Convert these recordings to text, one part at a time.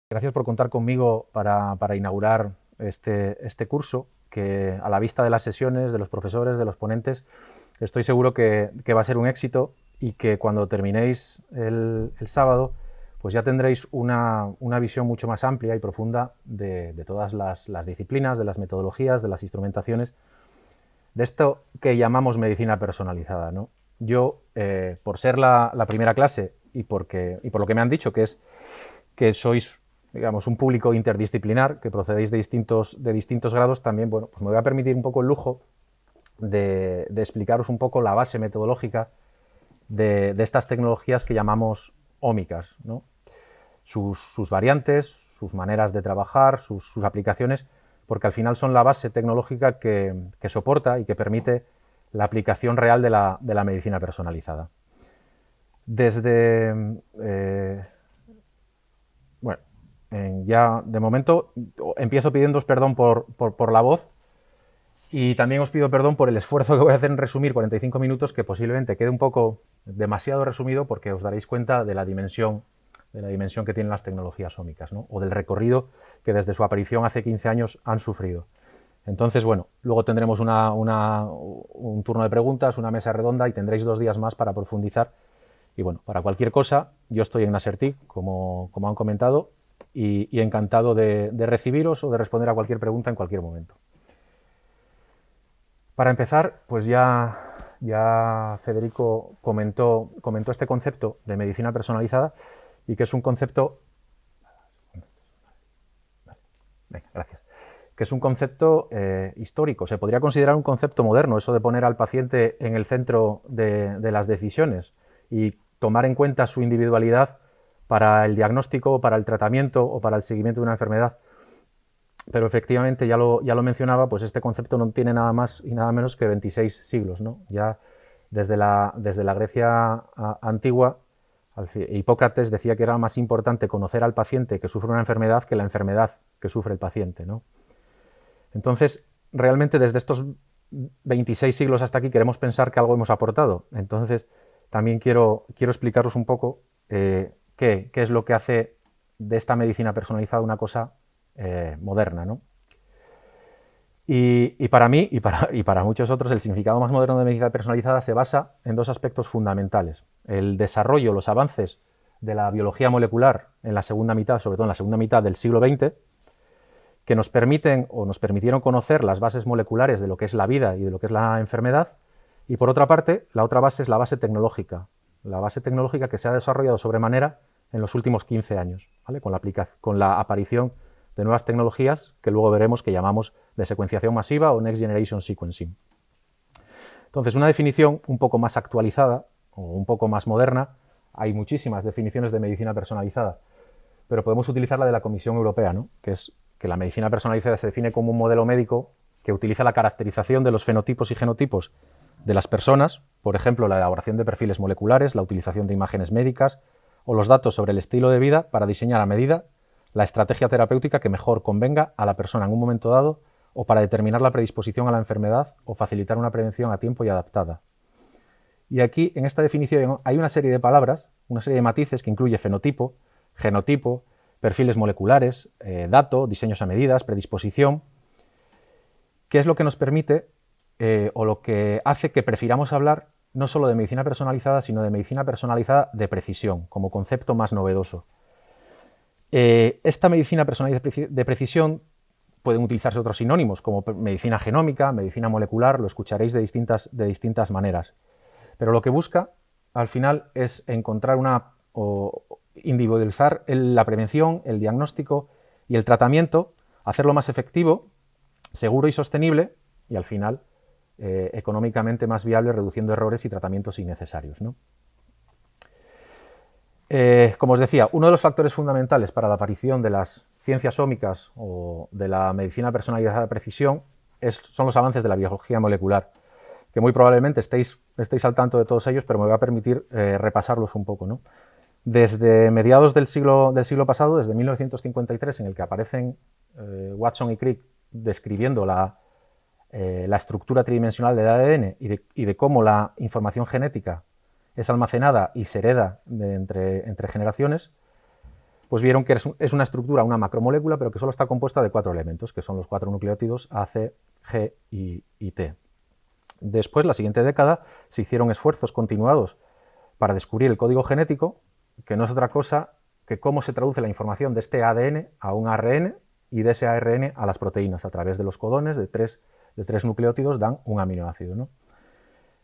Gracias por contar conmigo para inaugurar este curso, que a la vista de las sesiones, de los profesores, de los ponentes, estoy seguro que va a ser un éxito y que cuando terminéis el sábado, pues ya tendréis una visión mucho más amplia y profunda de todas las disciplinas, de las metodologías, de las instrumentaciones, de esto que llamamos medicina personalizada, ¿no? Yo, por ser la primera clase y por lo que me han dicho, que es que sois, digamos, un público interdisciplinar, que procedéis de distintos grados, también, bueno, pues me voy a permitir un poco el lujo de explicaros un poco la base metodológica de estas tecnologías que llamamos ómicas, ¿no? Sus variantes, sus maneras de trabajar, sus aplicaciones, porque al final son la base tecnológica que soporta y que permite la aplicación real de la medicina personalizada. Desde bueno, ya de momento empiezo pidiéndoos perdón por la voz y también os pido perdón por el esfuerzo que voy a hacer en resumir 45 minutos, que posiblemente quede un poco demasiado resumido, porque os daréis cuenta de la dimensión que tienen las tecnologías ómicas, ¿no? O del recorrido que desde su aparición hace 15 años han sufrido. Entonces, bueno, luego tendremos un turno de preguntas, una mesa redonda, y tendréis 2 días más para profundizar. Y bueno, para cualquier cosa, yo estoy en Nasertic, como han comentado, y encantado de recibiros o de responder a cualquier pregunta en cualquier momento. Para empezar, pues ya Federico comentó este concepto de medicina personalizada, y que es un concepto... Venga, gracias. Que es un concepto histórico. Se podría considerar un concepto moderno, eso de poner al paciente en el centro de las decisiones y tomar en cuenta su individualidad para el diagnóstico, para el tratamiento o para el seguimiento de una enfermedad. Pero efectivamente, ya lo mencionaba, pues este concepto no tiene nada más y nada menos que 26 siglos, ¿no? Ya desde la Grecia antigua, Hipócrates decía que era más importante conocer al paciente que sufre una enfermedad que la enfermedad que sufre el paciente, ¿no? Entonces, realmente desde estos 26 siglos hasta aquí queremos pensar que algo hemos aportado. Entonces, también quiero explicaros un poco qué es lo que hace de esta medicina personalizada una cosa moderna, ¿no? Y para mí y para muchos otros, el significado más moderno de medicina personalizada se basa en 2 aspectos fundamentales: el desarrollo, los avances de la biología molecular en la segunda mitad, sobre todo en la segunda mitad del siglo XX, que nos permiten o nos permitieron conocer las bases moleculares de lo que es la vida y de lo que es la enfermedad. Y por otra parte, la otra base es la base tecnológica que se ha desarrollado sobremanera en los últimos 15 años, ¿vale? Con la aparición de nuevas tecnologías que luego veremos, que llamamos de secuenciación masiva o Next Generation Sequencing. Entonces, una definición un poco más actualizada o un poco más moderna, hay muchísimas definiciones de medicina personalizada, pero podemos utilizar la de la Comisión Europea, ¿no? Que es que la medicina personalizada se define como un modelo médico que utiliza la caracterización de los fenotipos y genotipos de las personas, por ejemplo, la elaboración de perfiles moleculares, la utilización de imágenes médicas o los datos sobre el estilo de vida, para diseñar a medida la estrategia terapéutica que mejor convenga a la persona en un momento dado, o para determinar la predisposición a la enfermedad o facilitar una prevención a tiempo y adaptada. Y aquí, en esta definición, hay una serie de palabras, una serie de matices que incluye fenotipo, genotipo, perfiles moleculares, dato, diseños a medidas, predisposición, que es lo que nos permite o lo que hace que prefiramos hablar no solo de medicina personalizada, sino de medicina personalizada de precisión, como concepto más novedoso. Esta medicina personalizada de precisión pueden utilizarse otros sinónimos, como medicina genómica, medicina molecular, lo escucharéis de distintas maneras. Pero lo que busca, al final, es encontrar o individualizar la prevención, el diagnóstico y el tratamiento, hacerlo más efectivo, seguro y sostenible, y al final económicamente más viable, reduciendo errores y tratamientos innecesarios, ¿no? Como os decía, uno de los factores fundamentales para la aparición de las ciencias ómicas o de la medicina personalizada de precisión son los avances de la biología molecular, que muy probablemente estéis al tanto de todos ellos, pero me voy a permitir repasarlos un poco, ¿no? Desde mediados del siglo pasado, desde 1953, en el que aparecen Watson y Crick describiendo la estructura tridimensional del ADN y de cómo la información genética es almacenada y se hereda entre generaciones, pues vieron que es una estructura, una macromolécula, pero que solo está compuesta de 4 elementos, que son los 4 nucleótidos A, C, G y T. Después, la siguiente década, se hicieron esfuerzos continuados para descubrir el código genético, que no es otra cosa que cómo se traduce la información de este ADN a un ARN y de ese ARN a las proteínas a través de los codones de tres nucleótidos dan un aminoácido, ¿no?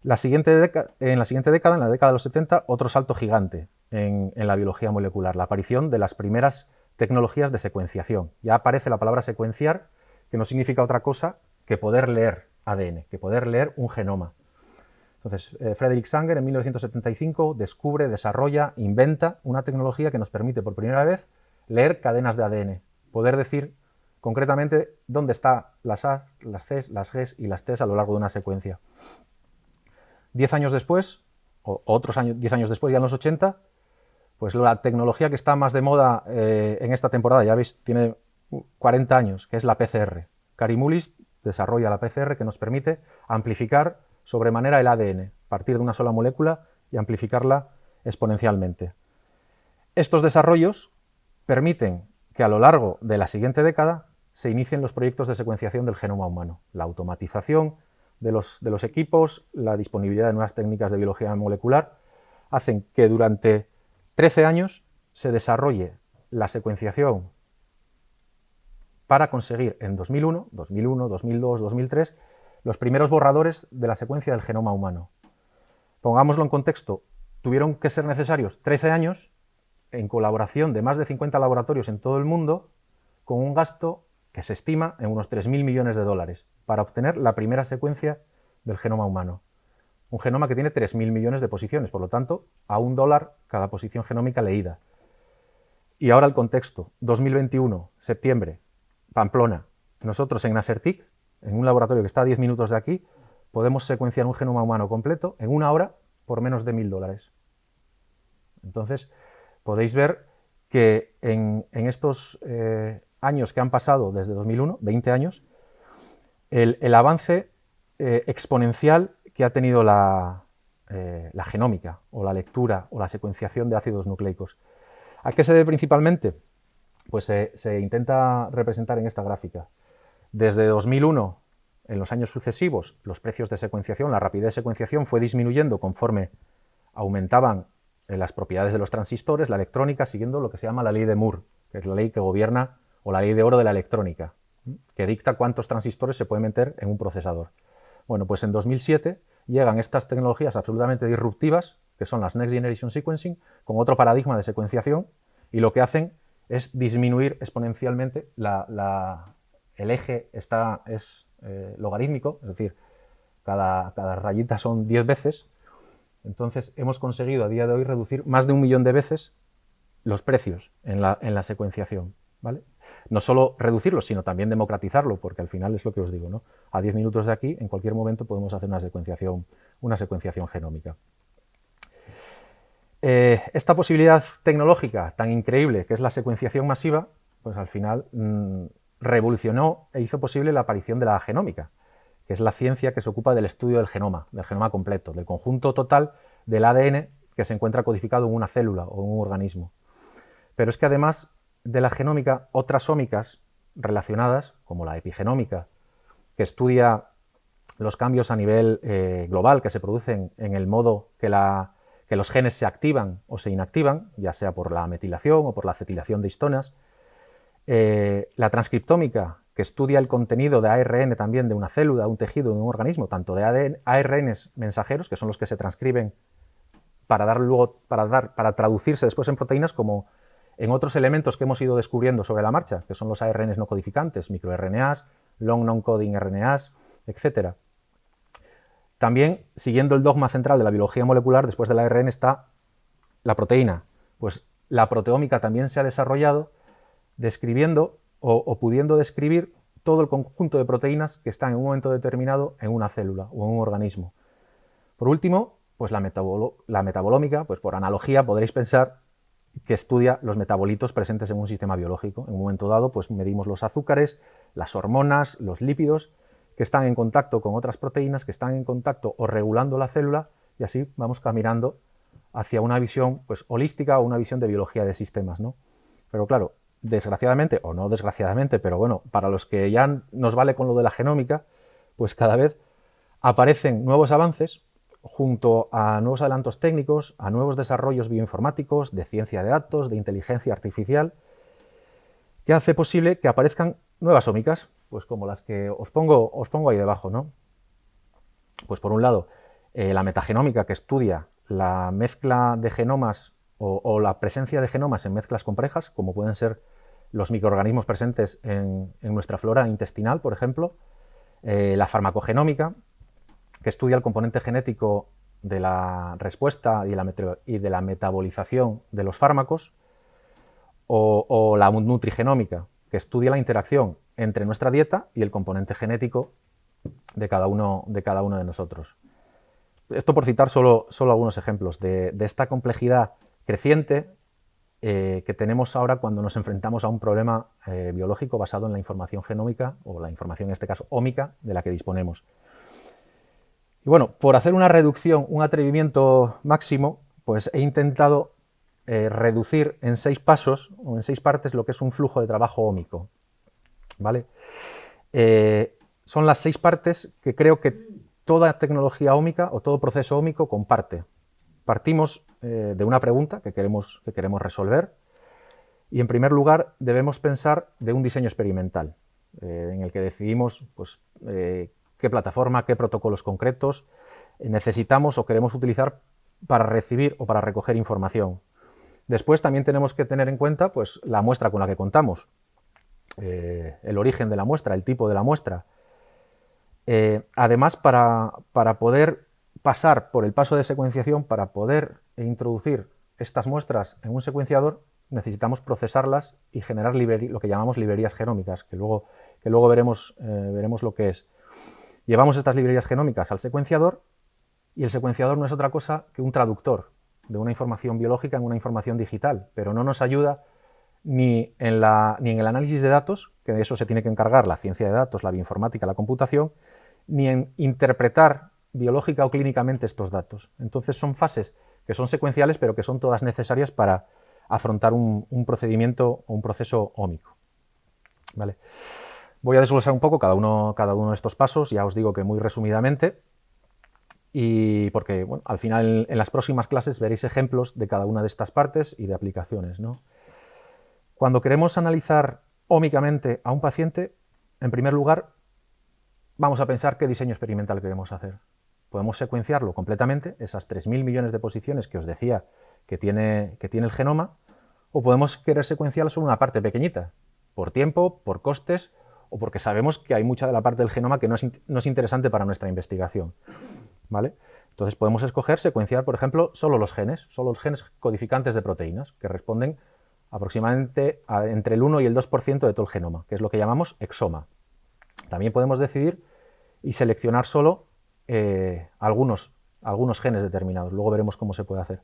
En la siguiente década, en la década de los 70, otro salto gigante en la biología molecular, la aparición de las primeras tecnologías de secuenciación. Ya aparece la palabra secuenciar, que no significa otra cosa que poder leer ADN, que poder leer un genoma. Entonces, Frederick Sanger en 1975 descubre, desarrolla, inventa una tecnología que nos permite por primera vez leer cadenas de ADN, poder decir concretamente dónde están las A, las C, las G y las T a lo largo de una secuencia. 10 años después, o otros 10 años después, ya en los 80, pues la tecnología que está más de moda en esta temporada, ya veis, tiene 40 años, que es la PCR. Kary Mullis desarrolla la PCR que nos permite amplificar sobremanera el ADN, partir de una sola molécula y amplificarla exponencialmente. Estos desarrollos permiten que a lo largo de la siguiente década se inicien los proyectos de secuenciación del genoma humano, la automatización de los equipos, la disponibilidad de nuevas técnicas de biología molecular, hacen que durante 13 años se desarrolle la secuenciación para conseguir en 2001, 2002, 2003, los primeros borradores de la secuencia del genoma humano. Pongámoslo en contexto, tuvieron que ser necesarios 13 años en colaboración de más de 50 laboratorios en todo el mundo, con un gasto que se estima en unos 3.000 millones de dólares, para obtener la primera secuencia del genoma humano. Un genoma que tiene 3.000 millones de posiciones, por lo tanto, a $1 cada posición genómica leída. Y ahora el contexto, 2021, septiembre, Pamplona. Nosotros en Nasertic, en un laboratorio que está a 10 minutos de aquí, podemos secuenciar un genoma humano completo en 1 hora por menos de $1.000. Entonces, podéis ver que en estos años que han pasado desde 2001, 20 años, el avance exponencial que ha tenido la genómica, o la lectura, o la secuenciación de ácidos nucleicos. ¿A qué se debe principalmente? Pues se intenta representar en esta gráfica. Desde 2001, en los años sucesivos, los precios de secuenciación, la rapidez de secuenciación fue disminuyendo conforme aumentaban las propiedades de los transistores, la electrónica, siguiendo lo que se llama la ley de Moore, que es la ley que gobierna, o la ley de oro de la electrónica, que dicta cuántos transistores se pueden meter en un procesador. Bueno, pues en 2007 llegan estas tecnologías absolutamente disruptivas, que son las Next Generation Sequencing, con otro paradigma de secuenciación, y lo que hacen es disminuir exponencialmente el eje es logarítmico, es decir, cada rayita son 10 veces. Entonces hemos conseguido a día de hoy reducir más de 1 millón de veces los precios en la secuenciación, ¿vale? No solo reducirlos, sino también democratizarlo, porque al final es lo que os digo, ¿no? A 10 minutos de aquí, en cualquier momento podemos hacer una secuenciación genómica. Esta posibilidad tecnológica tan increíble que es la secuenciación masiva, pues al final revolucionó e hizo posible la aparición de la genómica, que es la ciencia que se ocupa del estudio del genoma completo, del conjunto total del ADN que se encuentra codificado en una célula o en un organismo. Pero es que además de la genómica, otras ómicas relacionadas, como la epigenómica, que estudia los cambios a nivel global que se producen en el modo que los genes se activan o se inactivan, ya sea por la metilación o por la acetilación de histonas. La transcriptómica, que estudia el contenido de ARN también de una célula, un tejido, de un organismo, tanto de ARNs mensajeros, que son los que se transcriben para traducirse después en proteínas, como en otros elementos que hemos ido descubriendo sobre la marcha, que son los ARNs no codificantes, microRNAs, long non-coding RNAs, etc. También, siguiendo el dogma central de la biología molecular, después del ARN está la proteína. Pues la proteómica también se ha desarrollado describiendo o pudiendo describir todo el conjunto de proteínas que están en un momento determinado en una célula o en un organismo. Por último, pues la metabolómica, pues por analogía podréis pensar que estudia los metabolitos presentes en un sistema biológico. En un momento dado, pues medimos los azúcares, las hormonas, los lípidos, que están en contacto con otras proteínas, que están en contacto o regulando la célula, y así vamos caminando hacia una visión pues holística o una visión de biología de sistemas, ¿no? Pero claro, desgraciadamente, o no desgraciadamente, pero bueno, para los que ya nos vale con lo de la genómica, pues cada vez aparecen nuevos avances junto a nuevos adelantos técnicos, a nuevos desarrollos bioinformáticos, de ciencia de datos, de inteligencia artificial, que hace posible que aparezcan nuevas ómicas, pues como las que os pongo ahí debajo, ¿no? Pues por un lado, la metagenómica, que estudia la mezcla de genomas o la presencia de genomas en mezclas complejas, como pueden ser los microorganismos presentes en nuestra flora intestinal, por ejemplo. La farmacogenómica, que estudia el componente genético de la respuesta y de la metabolización de los fármacos. O la nutrigenómica, que estudia la interacción entre nuestra dieta y el componente genético de cada uno de nosotros. Esto por citar solo algunos ejemplos de esta complejidad creciente que tenemos ahora cuando nos enfrentamos a un problema biológico basado en la información genómica, o la información en este caso ómica, de la que disponemos. Y bueno, por hacer una reducción, un atrevimiento máximo, pues he intentado reducir en 6 pasos o en 6 partes lo que es un flujo de trabajo ómico, ¿vale? Son las 6 partes que creo que toda tecnología ómica o todo proceso ómico comparte. Partimos de una pregunta que queremos resolver, y en primer lugar debemos pensar de un diseño experimental en el que decidimos pues, qué plataforma, qué protocolos concretos necesitamos o queremos utilizar para recibir o para recoger información. Después también tenemos que tener en cuenta pues, la muestra con la que contamos, el origen de la muestra, el tipo de la muestra. Además, para poder pasar por el paso de secuenciación, para poder introducir estas muestras en un secuenciador, necesitamos procesarlas y generar lo que llamamos librerías genómicas, que luego veremos lo que es. Llevamos estas librerías genómicas al secuenciador, y el secuenciador no es otra cosa que un traductor de una información biológica en una información digital, pero no nos ayuda ni en el análisis de datos, que de eso se tiene que encargar la ciencia de datos, la bioinformática, la computación, ni en interpretar biológica o clínicamente estos datos. Entonces son fases que son secuenciales, pero que son todas necesarias para afrontar un procedimiento o un proceso ómico. ¿Vale? Voy a desglosar un poco cada uno de estos pasos, ya os digo que muy resumidamente, y porque bueno, al final en las próximas clases veréis ejemplos de cada una de estas partes y de aplicaciones, ¿no? Cuando queremos analizar ómicamente a un paciente, en primer lugar vamos a pensar qué diseño experimental queremos hacer. Podemos secuenciarlo completamente, esas 3.000 millones de posiciones que os decía que tiene el genoma, o podemos querer secuenciarlo solo una parte pequeñita, por tiempo, por costes, o porque sabemos que hay mucha de la parte del genoma que no es interesante para nuestra investigación, ¿vale? Entonces podemos escoger secuenciar, por ejemplo, solo los genes codificantes de proteínas, que responden aproximadamente entre el 1 y el 2% de todo el genoma, que es lo que llamamos exoma. También podemos decidir y seleccionar solo algunos genes determinados, luego veremos cómo se puede hacer.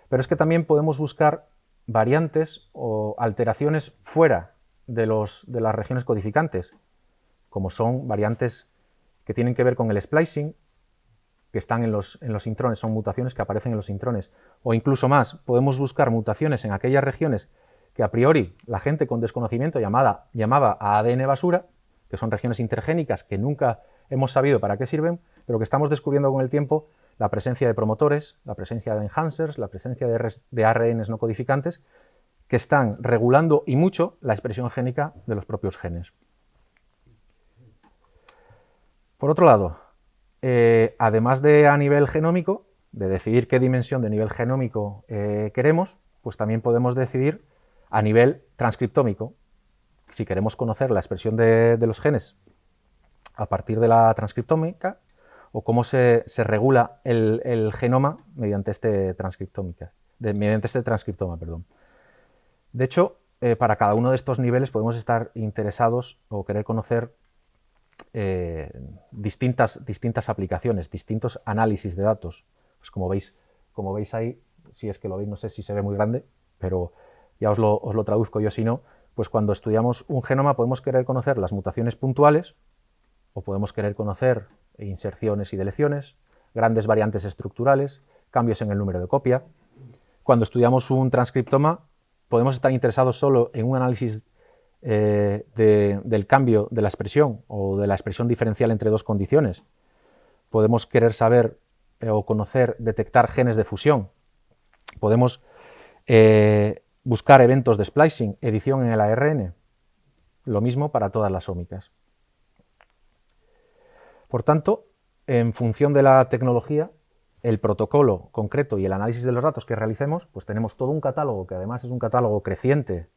Pero es que también podemos buscar variantes o alteraciones fuera de las regiones codificantes, como son variantes que tienen que ver con el splicing, que están en los intrones, son mutaciones que aparecen en los intrones, o incluso más, podemos buscar mutaciones en aquellas regiones que a priori la gente con desconocimiento llamaba a ADN basura, que son regiones intergénicas que nunca hemos sabido para qué sirven, pero que estamos descubriendo con el tiempo la presencia de promotores, la presencia de enhancers, la presencia de ARNs no codificantes, que están regulando y mucho la expresión génica de los propios genes. Por otro lado, además de a nivel genómico, de decidir qué dimensión de nivel genómico queremos, pues también podemos decidir a nivel transcriptómico, si queremos conocer la expresión de los genes a partir de la transcriptómica, o cómo se regula el genoma mediante este transcriptoma. De hecho, para cada uno de estos niveles podemos estar interesados o querer conocer distintas aplicaciones, distintos análisis de datos. Pues como veis ahí, si es que lo veis, no sé si se ve muy grande, pero ya os lo traduzco yo, si no, pues cuando estudiamos un genoma podemos querer conocer las mutaciones puntuales, o podemos querer conocer inserciones y deleciones, grandes variantes estructurales, cambios en el número de copia. Cuando estudiamos un transcriptoma, podemos estar interesados solo en un análisis del cambio de la expresión o de la expresión diferencial entre dos condiciones. Podemos querer saber o conocer, detectar genes de fusión. Podemos buscar eventos de splicing, edición en el ARN. Lo mismo para todas las ómicas. Por tanto, en función de la tecnología, el protocolo concreto y el análisis de los datos que realicemos, pues tenemos todo un catálogo que además es un catálogo creciente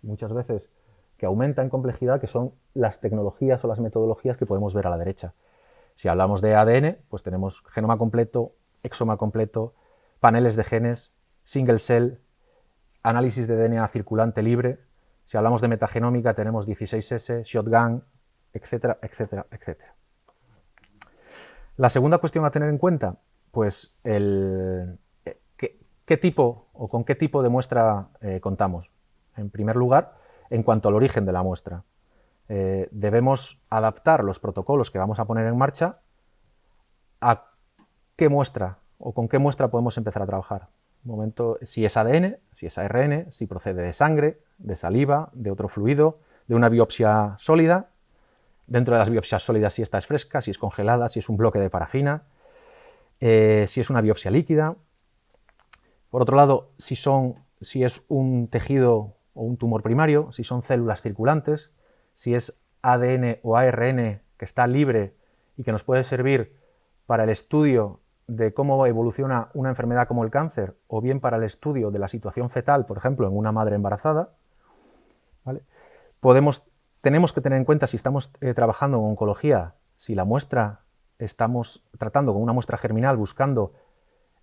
y muchas veces que aumenta en complejidad, que son las tecnologías o las metodologías que podemos ver a la derecha. Si hablamos de ADN, pues tenemos genoma completo, exoma completo, paneles de genes, single cell, análisis de DNA circulante libre. Si hablamos de metagenómica, tenemos 16S, shotgun, etcétera, etcétera, etcétera. La segunda cuestión a tener en cuenta, pues ¿qué tipo o con qué tipo de muestra contamos? En primer lugar, en cuanto al origen de la muestra. Debemos adaptar los protocolos que vamos a poner en marcha a qué muestra o con qué muestra podemos empezar a trabajar. Un momento, si es ADN, si es ARN, si procede de sangre, de saliva, de otro fluido, de una biopsia sólida. Dentro de las biopsias sólidas, si esta es fresca, si es congelada, si es un bloque de parafina, si es una biopsia líquida. Por otro lado, si es un tejido o un tumor primario, si son células circulantes, si es ADN o ARN que está libre y que nos puede servir para el estudio de cómo evoluciona una enfermedad como el cáncer, o bien para el estudio de la situación fetal, por ejemplo, en una madre embarazada, ¿vale? Tenemos que tener en cuenta, si estamos trabajando en oncología, si la muestra estamos tratando con una muestra germinal buscando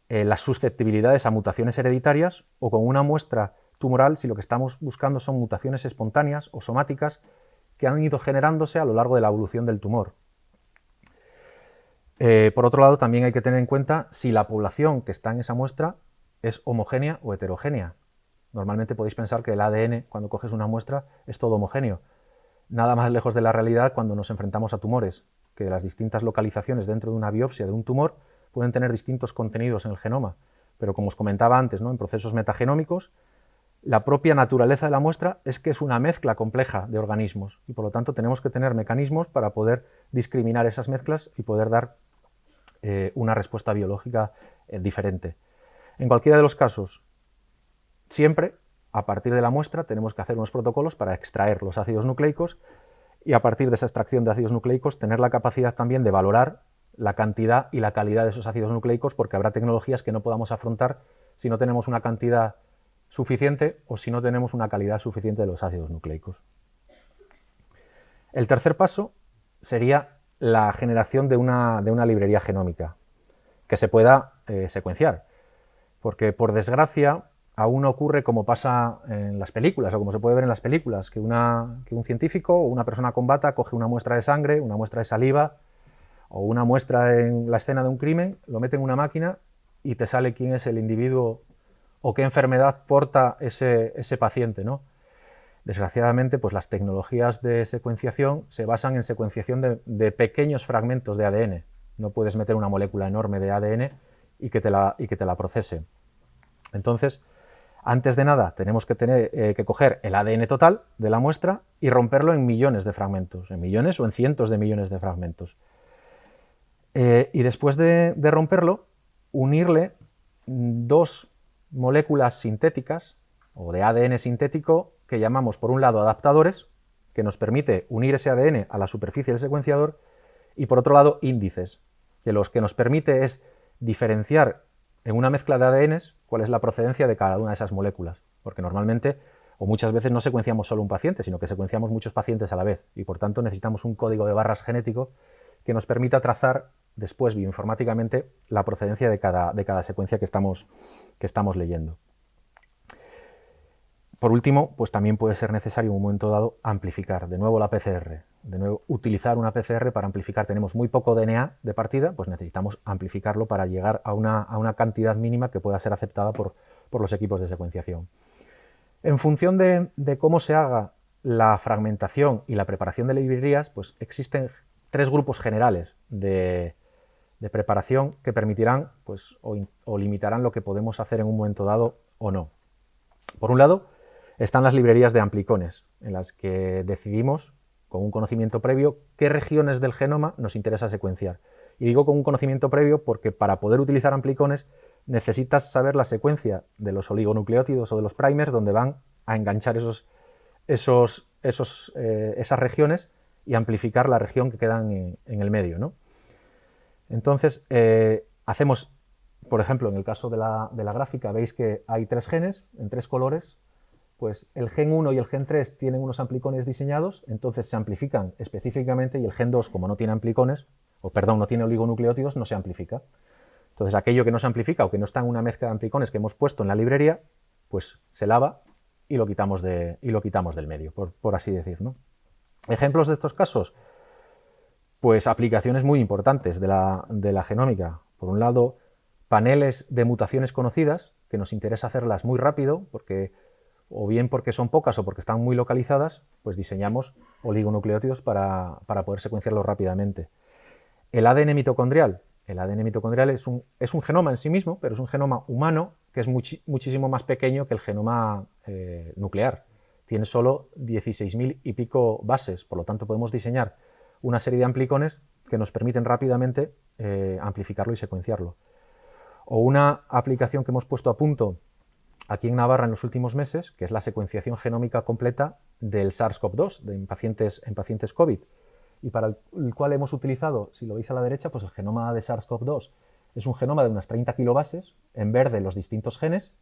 las susceptibilidades a mutaciones hereditarias, o con una muestra tumoral si lo que estamos buscando son mutaciones espontáneas o somáticas que han ido generándose a lo largo de la evolución del tumor. Por otro lado, también hay que tener en cuenta si la población que está en esa muestra es homogénea o heterogénea. Normalmente podéis pensar que el ADN, cuando coges una muestra, es todo homogéneo. Nada más lejos de la realidad cuando nos enfrentamos a tumores, que las distintas localizaciones dentro de una biopsia de un tumor pueden tener distintos contenidos en el genoma, pero como os comentaba antes, ¿no?, en procesos metagenómicos, la propia naturaleza de la muestra es que es una mezcla compleja de organismos y por lo tanto tenemos que tener mecanismos para poder discriminar esas mezclas y poder dar una respuesta biológica diferente. En cualquiera de los casos, siempre a partir de la muestra tenemos que hacer unos protocolos para extraer los ácidos nucleicos y a partir de esa extracción de ácidos nucleicos tener la capacidad también de valorar la cantidad y la calidad de esos ácidos nucleicos, porque habrá tecnologías que no podamos afrontar si no tenemos una cantidad suficiente o si no tenemos una calidad suficiente de los ácidos nucleicos. El tercer paso sería la generación de una librería genómica que se pueda secuenciar, porque por desgracia aún no ocurre como pasa en las películas o como se puede ver en las películas, que un científico o una persona con bata coge una muestra de sangre, una muestra de saliva o una muestra en la escena de un crimen, lo mete en una máquina y te sale quién es el individuo o qué enfermedad porta ese paciente, ¿no? Desgraciadamente, pues las tecnologías de secuenciación se basan en secuenciación de pequeños fragmentos de ADN. No puedes meter una molécula enorme de ADN y que te la procese. Entonces, antes de nada, tenemos que que coger el ADN total de la muestra y romperlo en millones de fragmentos, en millones o en cientos de millones de fragmentos. Y después de romperlo, unirle dos moléculas sintéticas o de ADN sintético que llamamos, por un lado, adaptadores, que nos permite unir ese ADN a la superficie del secuenciador, y por otro lado, índices, que los que nos permite es diferenciar en una mezcla de ADNs cuál es la procedencia de cada una de esas moléculas, porque normalmente o muchas veces no secuenciamos solo un paciente, sino que secuenciamos muchos pacientes a la vez, y por tanto necesitamos un código de barras genético que nos permita trazar después bioinformáticamente la procedencia de cada secuencia que estamos leyendo. Por último, pues también puede ser necesario en un momento dado amplificar de nuevo la PCR, de nuevo utilizar una PCR para amplificar. Tenemos muy poco DNA de partida, pues necesitamos amplificarlo para llegar a una cantidad mínima que pueda ser aceptada por los equipos de secuenciación. En función de cómo se haga la fragmentación y la preparación de librerías, pues existen tres grupos generales de preparación que permitirán pues, o limitarán lo que podemos hacer en un momento dado o no. Por un lado, están las librerías de amplicones, en las que decidimos, con un conocimiento previo, qué regiones del genoma nos interesa secuenciar. Y digo con un conocimiento previo porque para poder utilizar amplicones necesitas saber la secuencia de los oligonucleótidos o de los primers donde van a enganchar esas regiones y amplificar la región que quedan en el medio, ¿no? Entonces, hacemos, por ejemplo, en el caso de la gráfica, veis que hay 3 genes en 3 colores. Pues el gen 1 y el gen 3 tienen unos amplicones diseñados, entonces se amplifican específicamente, y el gen 2, como no tiene amplicones, no tiene oligonucleótidos, no se amplifica. Entonces aquello que no se amplifica o que no está en una mezcla de amplicones que hemos puesto en la librería, pues se lava y lo quitamos del medio, por así decir, ¿no? Ejemplos de estos casos, pues aplicaciones muy importantes de la genómica. Por un lado, paneles de mutaciones conocidas, que nos interesa hacerlas muy rápido, o bien porque son pocas o porque están muy localizadas, pues diseñamos oligonucleótidos para poder secuenciarlos rápidamente. El ADN mitocondrial. El ADN mitocondrial es un genoma en sí mismo, pero es un genoma humano que es muchísimo más pequeño que el genoma nuclear. Tiene solo 16.000 y pico bases, por lo tanto podemos diseñar una serie de amplicones que nos permiten rápidamente amplificarlo y secuenciarlo. O una aplicación que hemos puesto a punto aquí en Navarra en los últimos meses, que es la secuenciación genómica completa del SARS-CoV-2 en pacientes COVID, y para el cual hemos utilizado, si lo veis a la derecha, pues el genoma de SARS-CoV-2 es un genoma de unas 30 kilobases, en verde los distintos genes,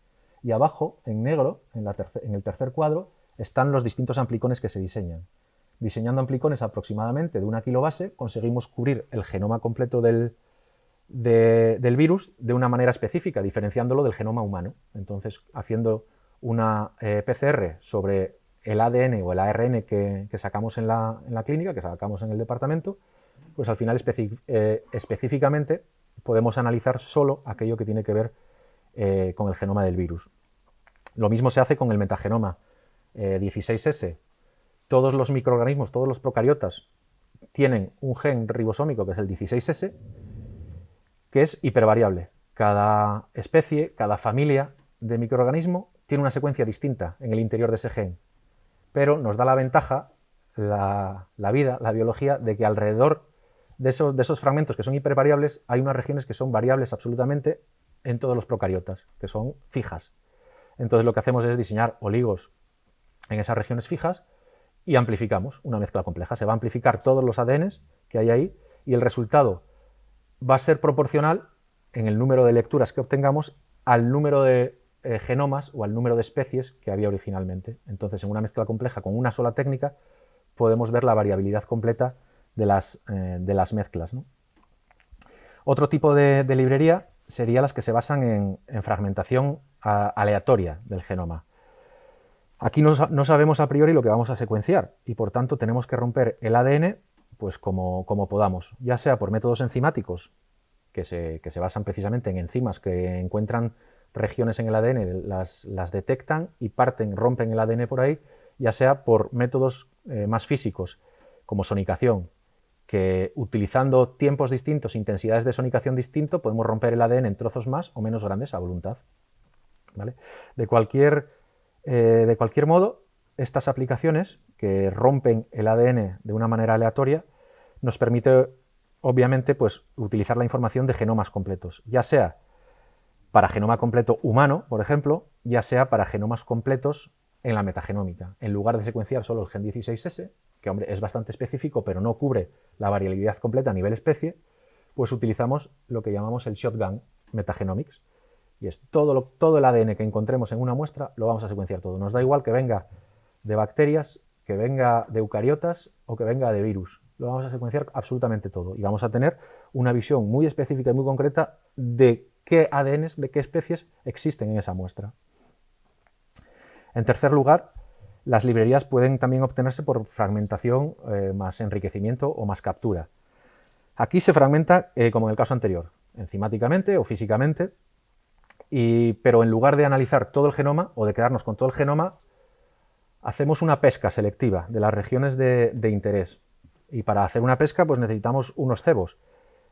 y abajo, en negro, en el tercer cuadro, están los distintos amplicones que se diseñan. Diseñando amplicones aproximadamente de 1 kilobase, conseguimos cubrir el genoma completo del virus de una manera específica, diferenciándolo del genoma humano. Entonces, haciendo una PCR sobre el ADN o el ARN que sacamos en la clínica, que sacamos en el departamento, pues al final específicamente podemos analizar solo aquello que tiene que ver con el genoma del virus. Lo mismo se hace con el metagenoma 16S. Todos los microorganismos, todos los procariotas, tienen un gen ribosómico que es el 16S, que es hipervariable. Cada especie, cada familia de microorganismo tiene una secuencia distinta en el interior de ese gen, pero nos da la ventaja, la vida, la biología, de que alrededor de esos fragmentos que son hipervariables hay unas regiones que son variables absolutamente en todos los procariotas, que son fijas. Entonces lo que hacemos es diseñar oligos en esas regiones fijas y amplificamos una mezcla compleja. Se va a amplificar todos los ADNs que hay ahí y el resultado va a ser proporcional en el número de lecturas que obtengamos al número de genomas o al número de especies que había originalmente. Entonces, en una mezcla compleja con una sola técnica podemos ver la variabilidad completa de las mezclas, ¿no? Otro tipo de librería sería las que se basan en fragmentación aleatoria del genoma. Aquí no sabemos a priori lo que vamos a secuenciar y por tanto tenemos que romper el ADN pues como podamos, ya sea por métodos enzimáticos que se basan precisamente en enzimas que encuentran regiones en el ADN, las detectan y rompen el ADN por ahí, ya sea por métodos más físicos como sonicación, que utilizando tiempos distintos, intensidades de sonicación distinto, podemos romper el ADN en trozos más o menos grandes a voluntad, ¿vale? De cualquier modo, estas aplicaciones que rompen el ADN de una manera aleatoria nos permite, obviamente, pues, utilizar la información de genomas completos, ya sea para genoma completo humano, por ejemplo, ya sea para genomas completos en la metagenómica. En lugar de secuenciar solo el gen 16S, que hombre, es bastante específico, pero no cubre la variabilidad completa a nivel especie, pues utilizamos lo que llamamos el shotgun metagenomics. Y es todo el ADN que encontremos en una muestra, lo vamos a secuenciar todo. Nos da igual que venga de bacterias, que venga de eucariotas o que venga de virus. Lo vamos a secuenciar absolutamente todo. Y vamos a tener una visión muy específica y muy concreta de qué ADNs, de qué especies existen en esa muestra. En tercer lugar, las librerías pueden también obtenerse por fragmentación más enriquecimiento o más captura. Aquí se fragmenta, como en el caso anterior, enzimáticamente o físicamente, pero en lugar de analizar todo el genoma o de quedarnos con todo el genoma, hacemos una pesca selectiva de las regiones de interés. Y para hacer una pesca pues necesitamos unos cebos.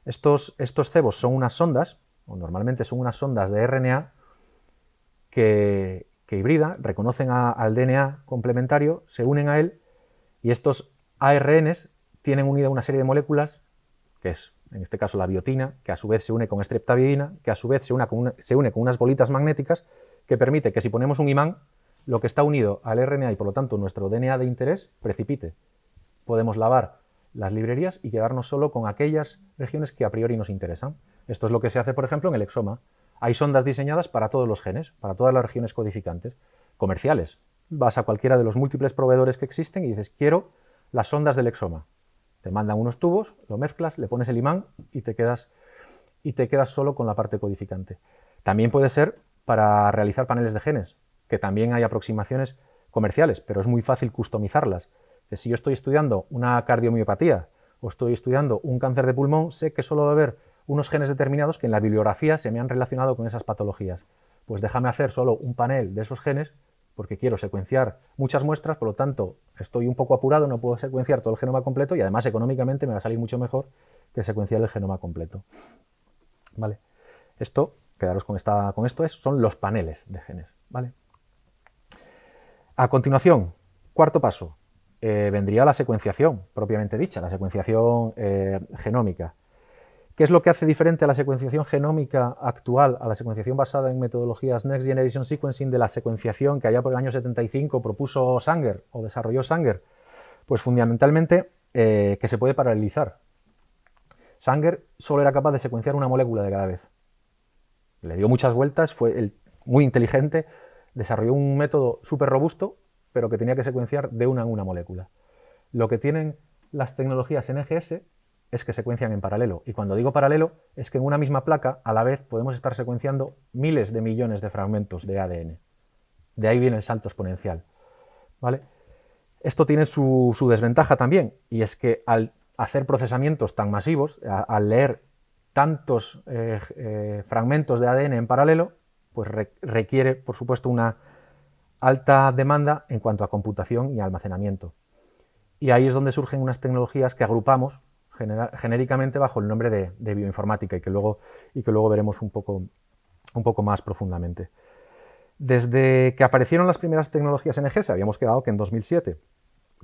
Estos cebos son unas sondas, o normalmente son unas sondas de RNA, que que hibridan, reconocen al DNA complementario, se unen a él y estos ARNs tienen unida una serie de moléculas, que es, en este caso, la biotina, que a su vez se une con streptavidina, que a su vez se une con unas bolitas magnéticas, que permite que si ponemos un imán, lo que está unido al RNA y por lo tanto nuestro DNA de interés precipite. Podemos lavar las librerías y quedarnos solo con aquellas regiones que a priori nos interesan. Esto es lo que se hace, por ejemplo, en el exoma. Hay sondas diseñadas para todos los genes, para todas las regiones codificantes, comerciales. Vas a cualquiera de los múltiples proveedores que existen y dices, quiero las sondas del exoma. Te mandan unos tubos, lo mezclas, le pones el imán y te quedas solo con la parte codificante. También puede ser para realizar paneles de genes, que también hay aproximaciones comerciales, pero es muy fácil customizarlas. Si yo estoy estudiando una cardiomiopatía o estoy estudiando un cáncer de pulmón, sé que solo va a haber unos genes determinados que en la bibliografía se me han relacionado con esas patologías. Pues déjame hacer solo un panel de esos genes porque quiero secuenciar muchas muestras, por lo tanto estoy un poco apurado, no puedo secuenciar todo el genoma completo y además económicamente me va a salir mucho mejor que secuenciar el genoma completo. ¿Vale? Esto, quedaros con esto, son los paneles de genes. ¿Vale? A continuación, cuarto paso, vendría la secuenciación propiamente dicha, la secuenciación genómica. ¿Qué es lo que hace diferente a la secuenciación genómica actual, a la secuenciación basada en metodologías Next Generation Sequencing de la secuenciación que allá por el año 75 propuso Sanger o desarrolló Sanger? Pues fundamentalmente que se puede paralelizar. Sanger solo era capaz de secuenciar una molécula de cada vez. Le dio muchas vueltas, fue muy inteligente, desarrolló un método súper robusto, pero que tenía que secuenciar de una en una molécula. Lo que tienen las tecnologías NGS es que secuencian en paralelo. Y cuando digo paralelo, es que en una misma placa, a la vez, podemos estar secuenciando miles de millones de fragmentos de ADN. De ahí viene el salto exponencial. ¿Vale? Esto tiene su desventaja también, y es que al hacer procesamientos tan masivos, al leer tantos fragmentos de ADN en paralelo, pues requiere, por supuesto, una alta demanda en cuanto a computación y almacenamiento. Y ahí es donde surgen unas tecnologías que agrupamos genéricamente bajo el nombre de bioinformática y que luego veremos un poco más profundamente. Desde que aparecieron las primeras tecnologías NGS, habíamos quedado que en 2007,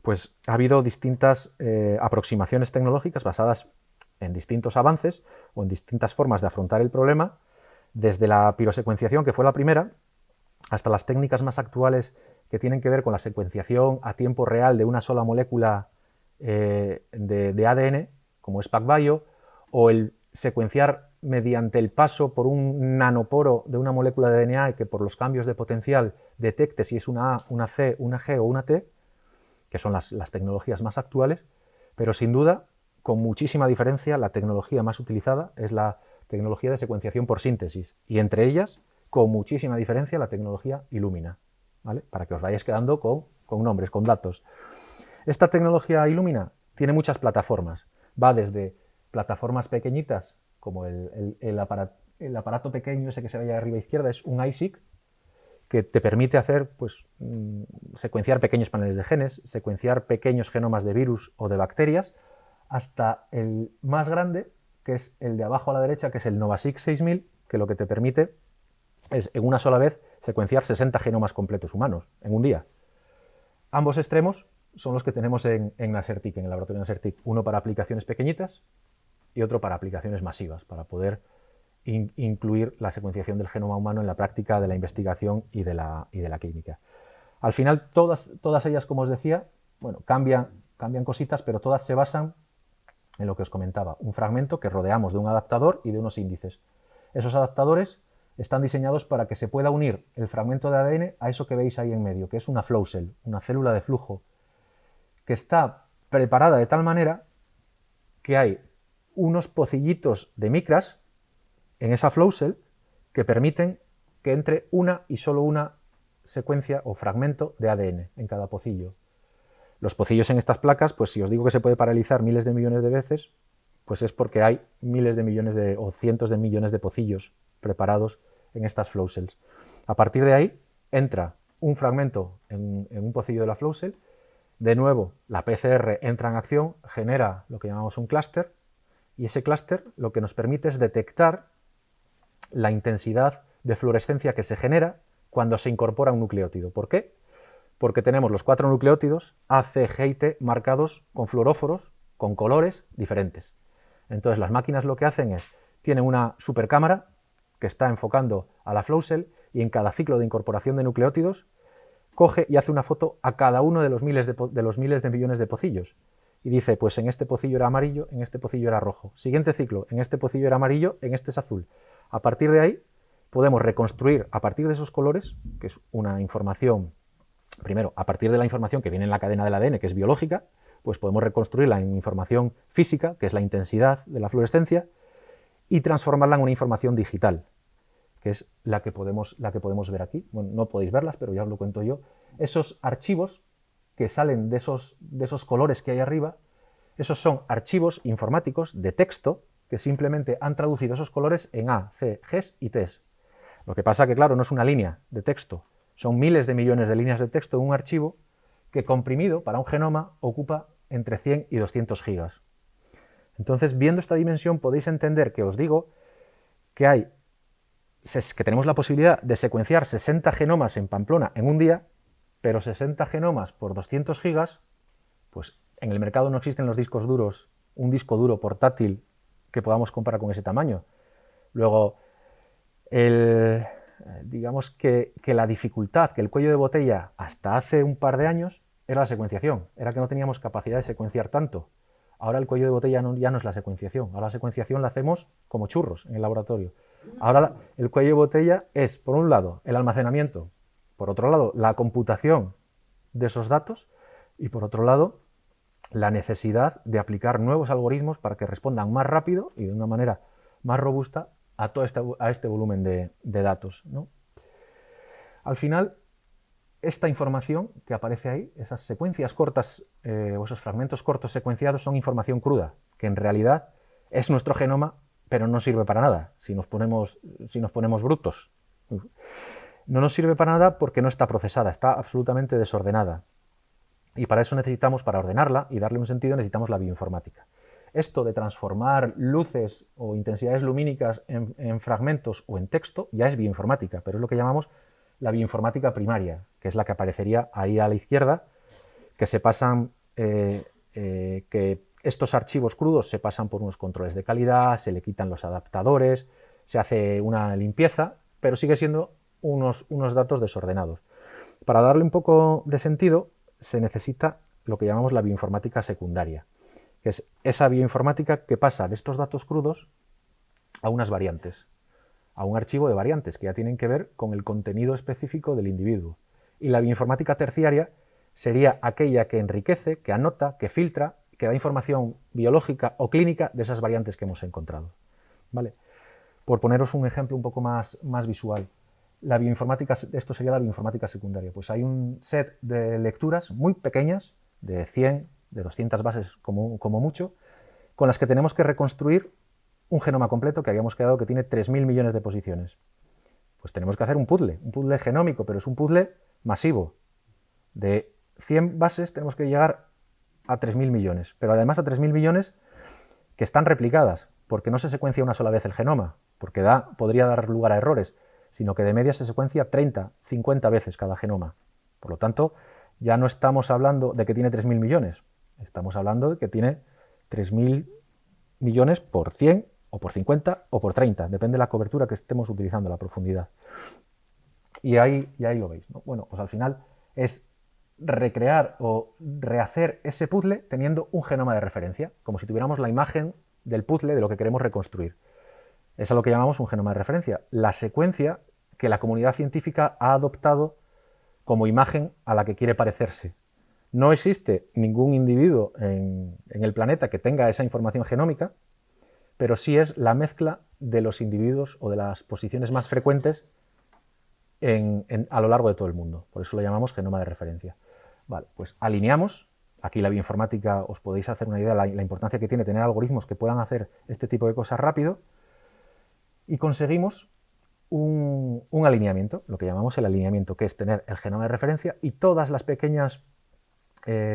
pues ha habido distintas aproximaciones tecnológicas basadas en distintos avances o en distintas formas de afrontar el problema, desde la pirosecuenciación, que fue la primera, hasta las técnicas más actuales que tienen que ver con la secuenciación a tiempo real de una sola molécula de ADN, como es PacBio, o el secuenciar mediante el paso por un nanoporo de una molécula de DNA y que por los cambios de potencial detecte si es una A, una C, una G o una T, que son las tecnologías más actuales, pero sin duda, con muchísima diferencia, la tecnología más utilizada es la tecnología de secuenciación por síntesis, y entre ellas, con muchísima diferencia, la tecnología Illumina, ¿vale? Para que os vayáis quedando con nombres, con datos. Esta tecnología Illumina tiene muchas plataformas, va desde plataformas pequeñitas, como el aparato pequeño ese que se ve allá arriba a izquierda, es un iSeq, que te permite hacer, pues, secuenciar pequeños paneles de genes, secuenciar pequeños genomas de virus o de bacterias, hasta el más grande, que es el de abajo a la derecha, que es el NovaSeq 6000, que lo que te permite es, en una sola vez, secuenciar 60 genomas completos humanos en un día. Ambos extremos son los que tenemos en NASERTIC, en el laboratorio NASERTIC, uno para aplicaciones pequeñitas y otro para aplicaciones masivas, para poder incluir la secuenciación del genoma humano en la práctica de la investigación y de la clínica. Al final, todas ellas, como os decía, bueno, cambian cositas, pero todas se basan en lo que os comentaba, un fragmento que rodeamos de un adaptador y de unos índices. Esos adaptadores están diseñados para que se pueda unir el fragmento de ADN a eso que veis ahí en medio, que es una flow cell, una célula de flujo, que está preparada de tal manera que hay unos pocillitos de micras en esa flow cell que permiten que entre una y solo una secuencia o fragmento de ADN en cada pocillo. Los pocillos en estas placas, pues si os digo que se puede paralizar miles de millones de veces, pues es porque hay miles de millones o cientos de millones de pocillos preparados en estas flow cells. A partir de ahí entra un fragmento en un pocillo de la flow cell, de nuevo la PCR entra en acción, genera lo que llamamos un clúster, y ese clúster lo que nos permite es detectar la intensidad de fluorescencia que se genera cuando se incorpora un nucleótido. ¿Por qué? Porque tenemos los 4 nucleótidos A, C, G y T marcados con fluoróforos, con colores diferentes. Entonces las máquinas lo que hacen es, tienen una supercámara que está enfocando a la flow cell y en cada ciclo de incorporación de nucleótidos coge y hace una foto a cada uno de los miles de millones de pocillos. Y dice, pues en este pocillo era amarillo, en este pocillo era rojo. Siguiente ciclo, en este pocillo era amarillo, en este es azul. A partir de ahí podemos reconstruir, a partir de esos colores, que es una información, primero, a partir de la información que viene en la cadena del ADN, que es biológica, pues podemos reconstruirla en información física, que es la intensidad de la fluorescencia, y transformarla en una información digital, que es la que podemos ver aquí. Bueno, no podéis verlas, pero ya os lo cuento yo. Esos archivos que salen de esos colores que hay arriba, esos son archivos informáticos de texto que simplemente han traducido esos colores en A, C, Gs y Ts. Lo que pasa que, claro, no es una línea de texto, son miles de millones de líneas de texto en un archivo que comprimido para un genoma ocupa entre 100 y 200 gigas. Entonces, viendo esta dimensión podéis entender que os digo que tenemos la posibilidad de secuenciar 60 genomas en Pamplona en un día, pero 60 genomas por 200 gigas, pues en el mercado no existen los discos duros, un disco duro portátil que podamos comparar con ese tamaño. Luego, digamos que la dificultad, que el cuello de botella hasta hace un par de años era la secuenciación, era que no teníamos capacidad de secuenciar tanto. Ahora el cuello de botella ya no es la secuenciación, ahora la secuenciación la hacemos como churros en el laboratorio. Ahora el cuello de botella es, por un lado, el almacenamiento, por otro lado, la computación de esos datos y, por otro lado, la necesidad de aplicar nuevos algoritmos para que respondan más rápido y de una manera más robusta a todo este volumen de datos, ¿no? Al final, esta información que aparece ahí, esas secuencias cortas o esos fragmentos cortos secuenciados son información cruda, que en realidad es nuestro genoma, pero no sirve para nada si nos ponemos brutos. No nos sirve para nada porque no está procesada, está absolutamente desordenada. Y para eso necesitamos, para ordenarla y darle un sentido, necesitamos la bioinformática. Esto de transformar luces o intensidades lumínicas en fragmentos o en texto ya es bioinformática, pero es lo que llamamos la bioinformática primaria, que es la que aparecería ahí a la izquierda, que se pasan, que estos archivos crudos se pasan por unos controles de calidad, se le quitan los adaptadores, se hace una limpieza, pero sigue siendo unos datos desordenados. Para darle un poco de sentido, se necesita lo que llamamos la bioinformática secundaria, que es esa bioinformática que pasa de estos datos crudos a unas variantes, a un archivo de variantes que ya tienen que ver con el contenido específico del individuo. Y la bioinformática terciaria sería aquella que enriquece, que anota, que filtra, que da información biológica o clínica de esas variantes que hemos encontrado. ¿Vale? Por poneros un ejemplo un poco más visual, la bioinformática, esto sería la bioinformática secundaria. Pues hay un set de lecturas muy pequeñas, de 100, de 200 bases como mucho, con las que tenemos que reconstruir un genoma completo que habíamos quedado que tiene 3.000 millones de posiciones. Pues tenemos que hacer un puzzle genómico, pero es un puzzle masivo. De 100 bases tenemos que llegar a 3.000 millones, pero además a 3.000 millones que están replicadas, porque no se secuencia una sola vez el genoma, porque podría dar lugar a errores, sino que de media se secuencia 30, 50 veces cada genoma. Por lo tanto, ya no estamos hablando de que tiene 3.000 millones, estamos hablando de que tiene 3.000 millones por 100 o por 50 o por 30, depende de la cobertura que estemos utilizando, la profundidad. Y ahí lo veis, ¿no? Bueno, pues al final es recrear o rehacer ese puzzle teniendo un genoma de referencia, como si tuviéramos la imagen del puzzle de lo que queremos reconstruir. Eso es lo que llamamos un genoma de referencia, la secuencia que la comunidad científica ha adoptado como imagen a la que quiere parecerse. No existe ningún individuo en el planeta que tenga esa información genómica, pero sí es la mezcla de los individuos o de las posiciones más frecuentes a lo largo de todo el mundo. Por eso lo llamamos genoma de referencia. Vale, pues alineamos. Aquí la bioinformática, os podéis hacer una idea de la importancia que tiene tener algoritmos que puedan hacer este tipo de cosas rápido, y conseguimos un alineamiento, lo que llamamos el alineamiento, que es tener el genoma de referencia y todas las pequeñas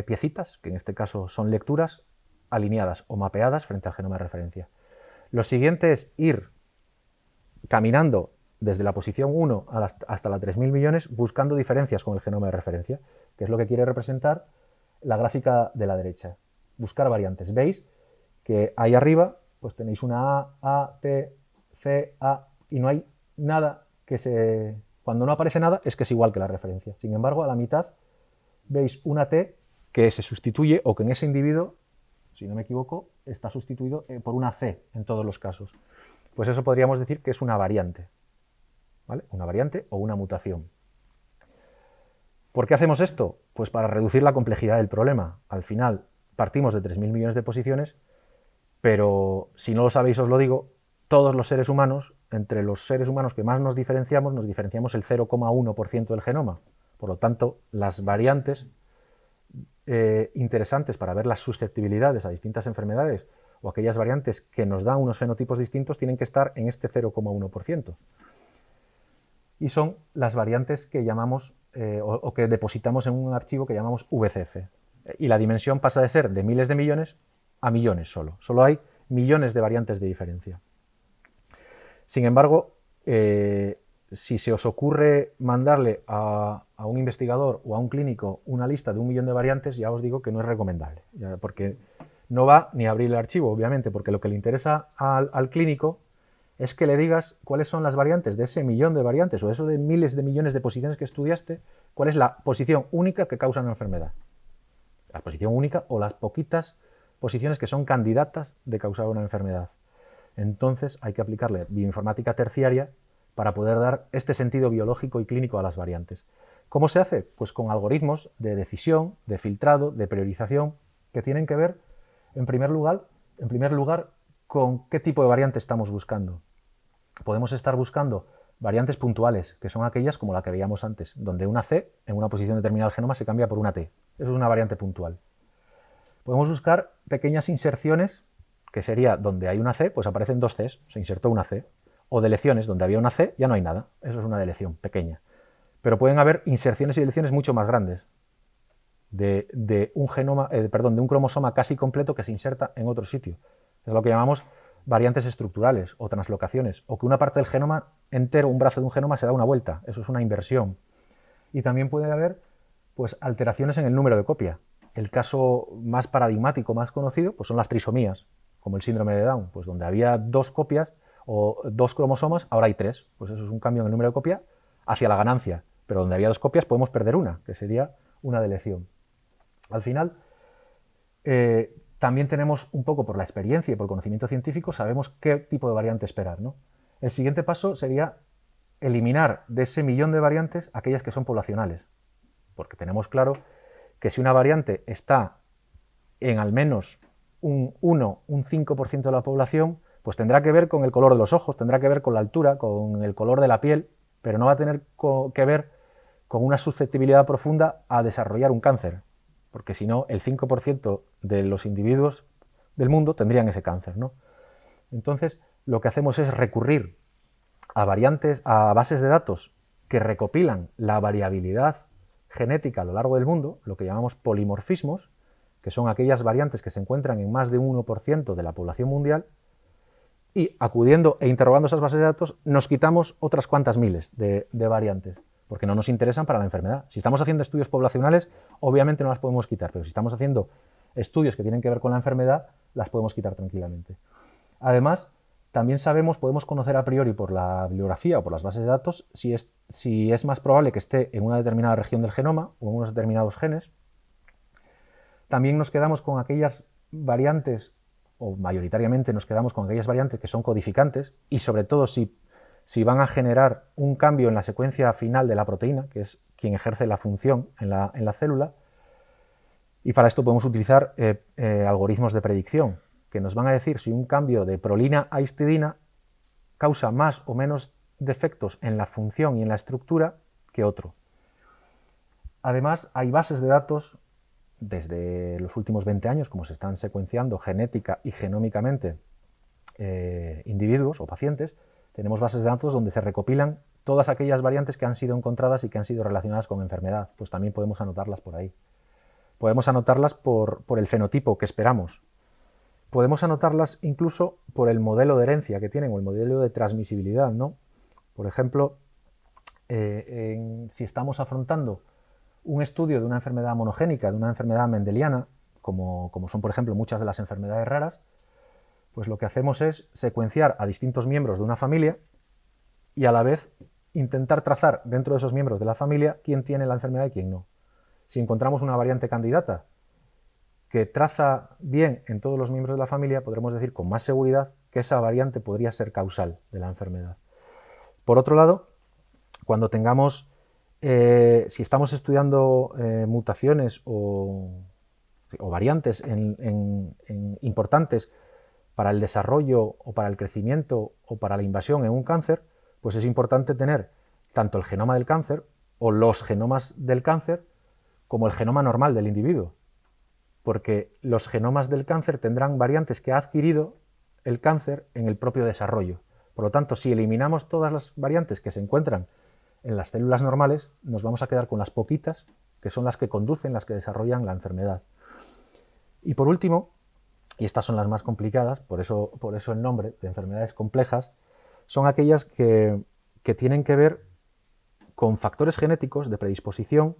piecitas, que en este caso son lecturas, alineadas o mapeadas frente al genoma de referencia. Lo siguiente es ir caminando desde la posición 1 hasta la 3.000 millones buscando diferencias con el genoma de referencia, que es lo que quiere representar la gráfica de la derecha. Buscar variantes. Veis que ahí arriba pues tenéis una A, T, C, A, y no hay nada que se... Cuando no aparece nada es que es igual que la referencia. Sin embargo, a la mitad veis una T que se sustituye o que en ese individuo, si no me equivoco, está sustituido por una C en todos los casos. Pues eso podríamos decir que es una variante, ¿vale? Una variante o una mutación. ¿Por qué hacemos esto? Pues para reducir la complejidad del problema. Al final partimos de 3.000 millones de posiciones, pero si no lo sabéis os lo digo, todos los seres humanos, entre los seres humanos que más nos diferenciamos el 0,1% del genoma. Por lo tanto, las variantes interesantes para ver las susceptibilidades a distintas enfermedades o aquellas variantes que nos dan unos fenotipos distintos tienen que estar en este 0,1%. Y son las variantes que llamamos o que depositamos en un archivo que llamamos VCF. Y la dimensión pasa de ser de miles de millones a millones solo. Solo hay millones de variantes de diferencia. Sin embargo, si se os ocurre mandarle a un investigador o a un clínico una lista de 1 millón de variantes, ya os digo que no es recomendable, porque no va ni a abrir el archivo, obviamente, porque lo que le interesa al clínico es que le digas cuáles son las variantes de ese millón de variantes o eso de miles de millones de posiciones que estudiaste, cuál es la posición única que causa una enfermedad. La posición única o las poquitas posiciones que son candidatas de causar una enfermedad. Entonces hay que aplicarle bioinformática terciaria para poder dar este sentido biológico y clínico a las variantes. ¿Cómo se hace? Pues con algoritmos de decisión, de filtrado, de priorización, que tienen que ver, en primer lugar, con qué tipo de variante estamos buscando. Podemos estar buscando variantes puntuales, que son aquellas como la que veíamos antes, donde una C en una posición determinada del genoma se cambia por una T. Eso es una variante puntual. Podemos buscar pequeñas inserciones, que sería donde hay una C, pues aparecen 2 Cs, se insertó una C. O deleciones, donde había una C, ya no hay nada. Eso es una deleción pequeña. Pero pueden haber inserciones y deleciones mucho más grandes de un cromosoma casi completo que se inserta en otro sitio. Es lo que llamamos variantes estructurales o translocaciones, o que una parte del genoma entero, un brazo de un genoma, se da una vuelta. Eso es una inversión. Y también puede haber pues, alteraciones en el número de copia. El caso más paradigmático, más conocido, pues son las trisomías, como el síndrome de Down, pues donde había 2 copias o 2 cromosomas, ahora hay 3. Pues eso es un cambio en el número de copia hacia la ganancia, pero donde había 2 copias podemos perder una, que sería una deleción. Al final, también tenemos un poco por la experiencia y por el conocimiento científico, sabemos qué tipo de variante esperar, ¿no? El siguiente paso sería eliminar de ese millón de variantes aquellas que son poblacionales, porque tenemos claro que si una variante está en al menos un 1, un 5% de la población, pues tendrá que ver con el color de los ojos, tendrá que ver con la altura, con el color de la piel, pero no va a tener que ver con una susceptibilidad profunda a desarrollar un cáncer, porque si no, el 5% de los individuos del mundo tendrían ese cáncer, ¿no? Entonces, lo que hacemos es recurrir a variantes, a bases de datos que recopilan la variabilidad genética a lo largo del mundo, lo que llamamos polimorfismos, que son aquellas variantes que se encuentran en más de un 1% de la población mundial, y acudiendo e interrogando esas bases de datos nos quitamos otras cuantas miles de variantes, porque no nos interesan para la enfermedad. Si estamos haciendo estudios poblacionales, obviamente no las podemos quitar, pero si estamos haciendo estudios que tienen que ver con la enfermedad, las podemos quitar tranquilamente. Además, también podemos conocer a priori por la bibliografía o por las bases de datos si es más probable que esté en una determinada región del genoma o en unos determinados genes. También nos quedamos con aquellas variantes, o mayoritariamente nos quedamos con aquellas variantes que son codificantes, y sobre todo si van a generar un cambio en la secuencia final de la proteína, que es quien ejerce la función en la célula, y para esto podemos utilizar algoritmos de predicción, que nos van a decir si un cambio de prolina a histidina causa más o menos defectos en la función y en la estructura que otro. Además, hay bases de datos desde los últimos 20 años, como se están secuenciando genética y genómicamente individuos o pacientes, tenemos bases de datos donde se recopilan todas aquellas variantes que han sido encontradas y que han sido relacionadas con enfermedad. Pues también podemos anotarlas por ahí. Podemos anotarlas por el fenotipo que esperamos. Podemos anotarlas incluso por el modelo de herencia que tienen o el modelo de transmisibilidad, ¿no? Por ejemplo, si estamos afrontando un estudio de una enfermedad monogénica, de una enfermedad mendeliana, como son, por ejemplo, muchas de las enfermedades raras, pues lo que hacemos es secuenciar a distintos miembros de una familia y a la vez intentar trazar dentro de esos miembros de la familia quién tiene la enfermedad y quién no. Si encontramos una variante candidata que traza bien en todos los miembros de la familia, podremos decir con más seguridad que esa variante podría ser causal de la enfermedad. Por otro lado, cuando tengamos, si estamos estudiando mutaciones o variantes importantes para el desarrollo o para el crecimiento o para la invasión en un cáncer, pues es importante tener tanto el genoma del cáncer o los genomas del cáncer como el genoma normal del individuo, porque los genomas del cáncer tendrán variantes que ha adquirido el cáncer en el propio desarrollo. Por lo tanto, si eliminamos todas las variantes que se encuentran en las células normales, nos vamos a quedar con las poquitas, que son las que conducen, las que desarrollan la enfermedad. Y por último, y estas son las más complicadas, por eso el nombre de enfermedades complejas, son aquellas que tienen que ver con factores genéticos de predisposición,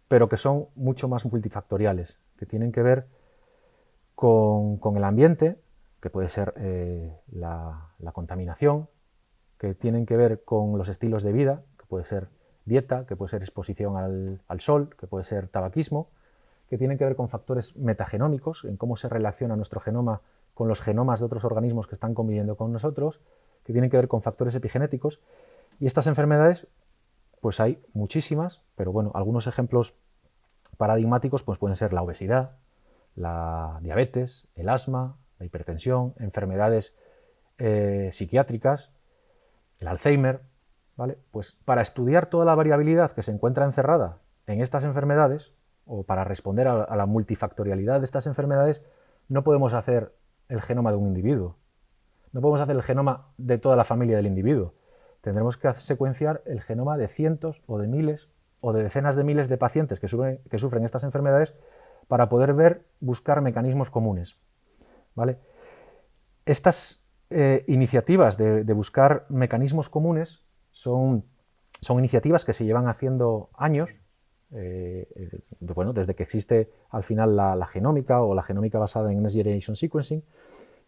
pero que son mucho más multifactoriales, que tienen que ver con el ambiente, que puede ser la contaminación, que tienen que ver con los estilos de vida, que puede ser dieta, que puede ser exposición al sol, que puede ser tabaquismo, que tienen que ver con factores metagenómicos, en cómo se relaciona nuestro genoma con los genomas de otros organismos que están conviviendo con nosotros, que tienen que ver con factores epigenéticos. Y estas enfermedades, pues hay muchísimas, pero bueno, algunos ejemplos paradigmáticos pues pueden ser la obesidad, la diabetes, el asma, la hipertensión, enfermedades psiquiátricas, el Alzheimer, ¿vale? Pues para estudiar toda la variabilidad que se encuentra encerrada en estas enfermedades, o para responder a la multifactorialidad de estas enfermedades, no podemos hacer el genoma de un individuo, no podemos hacer el genoma de toda la familia del individuo. Tendremos que secuenciar el genoma de cientos o de miles o de decenas de miles de pacientes que sufren estas enfermedades para poder buscar mecanismos comunes, ¿vale? Estas iniciativas de buscar mecanismos comunes son iniciativas que se llevan haciendo años, bueno, desde que existe al final la genómica o la genómica basada en Next Generation Sequencing,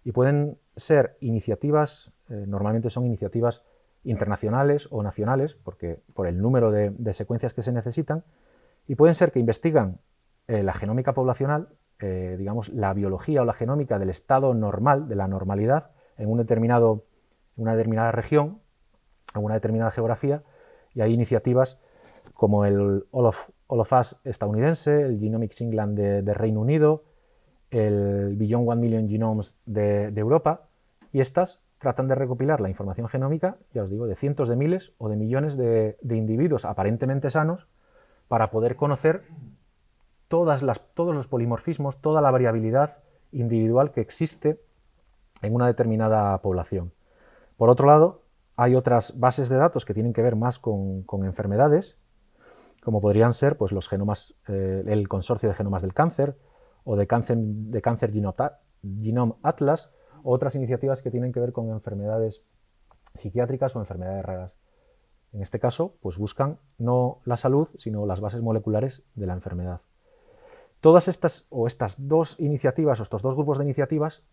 y pueden ser iniciativas, normalmente son iniciativas internacionales o nacionales, porque por el número de secuencias que se necesitan, y pueden ser que investigan la genómica poblacional, digamos, la biología o la genómica del estado normal, de la normalidad, en una determinada región, en una determinada geografía, y hay iniciativas como el All of Us estadounidense, el Genomics England de Reino Unido, el Beyond 1 Million Genomes de Europa, y estas tratan de recopilar la información genómica, ya os digo, de cientos de miles o de millones de individuos aparentemente sanos para poder conocer todos los polimorfismos, toda la variabilidad individual que existe en una determinada población. Por otro lado, hay otras bases de datos que tienen que ver más con enfermedades, como podrían ser pues, los genomas, el consorcio de genomas del cáncer o de Cancer Genome Atlas, o otras iniciativas que tienen que ver con enfermedades psiquiátricas o enfermedades raras. En este caso, pues buscan no la salud, sino las bases moleculares de la enfermedad. Todas estas dos iniciativas o estos dos grupos de iniciativas